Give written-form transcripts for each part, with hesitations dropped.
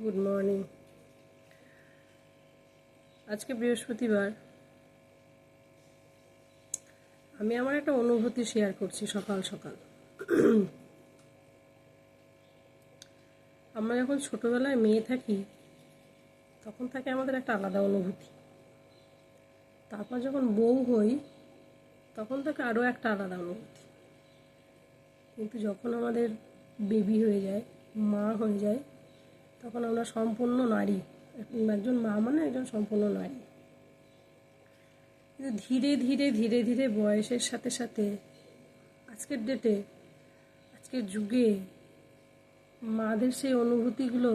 Good morning. আজকে বৃহস্পতিবার। আমি আমার একটা অনুভূতি শেয়ার করছি সকাল সকাল। আমরা যখন ছোটবেলায় মেয়ে থাকি তখন থাকে আমাদের একটা আলাদা অনুভূতি। তারপর যখন বউ হই তখন থাকে আরও একটা আলাদা অনুভূতি। কিন্তু যখন আমাদের বেবি হয়ে যায়, মা হয়ে যায়, তখন আমরা সম্পূর্ণ নারী। একজন মা মানে একজন সম্পূর্ণ নারী। কিন্তু ধীরে ধীরে ধীরে ধীরে বয়সের সাথে সাথে আজকের ডেটে, আজকের যুগে মাদের সেই অনুভূতিগুলো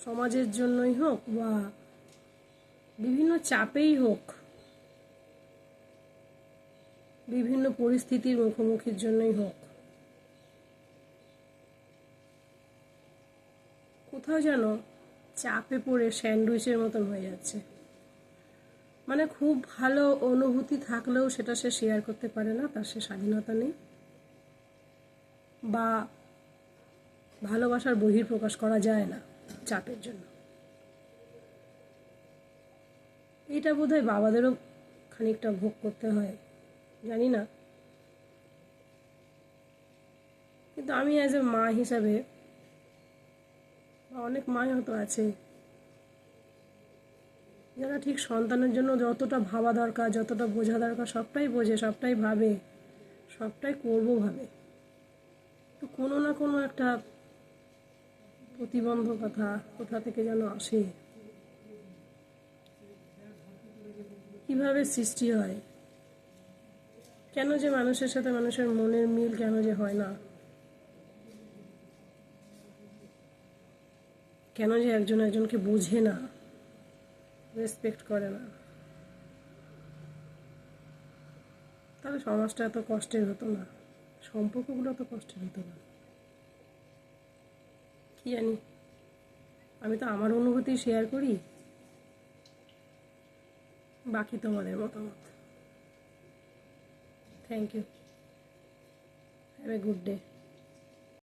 সমাজের জন্যই হোক বা বিভিন্ন চাপেই হোক, বিভিন্ন পরিস্থিতির মুখোমুখির জন্যই হোক, কোথাও যেন চাপে পড়ে স্যান্ডউইচের মতন হয়ে যাচ্ছে। মানে খুব ভালো অনুভূতি থাকলেও সেটা সে শেয়ার করতে পারে না, তার সে স্বাধীনতা নেই, বা ভালোবাসার বহিঃপ্রকাশ করা যায় না চাপের জন্য। এটা বোধহয় বাবাদেরও খানিকটা ভোগ করতে হয়, জানি না। কিন্তু আমি অ্যাজ এ মা হিসাবে, অনেক মাই হয়তো আছে যারা ঠিক সন্তানের জন্য যতটা ভাবা দরকার, যতটা বোঝা দরকার সবটাই বোঝে, সবটাই ভাবে, সবটাই করবো ভাবে। তো কোনো না কোনো একটা প্রতিবন্ধকতা কোথা থেকে যেন আসে। কিভাবে সৃষ্টি হয়, কেন যে মানুষের সাথে মানুষের মনের মিল কেন যে হয় না, কেন যে একজন একজনকে বোঝে না, রেসপেক্ট করে না, তাহলে সমাজটা এত কষ্টের হতো না, সম্পর্কগুলো এত কষ্টের হতো না। কি জানি, আমি তো আমার অনুভূতি শেয়ার করি, বাকি তোমাদের মতামত। Thank you, have a good day.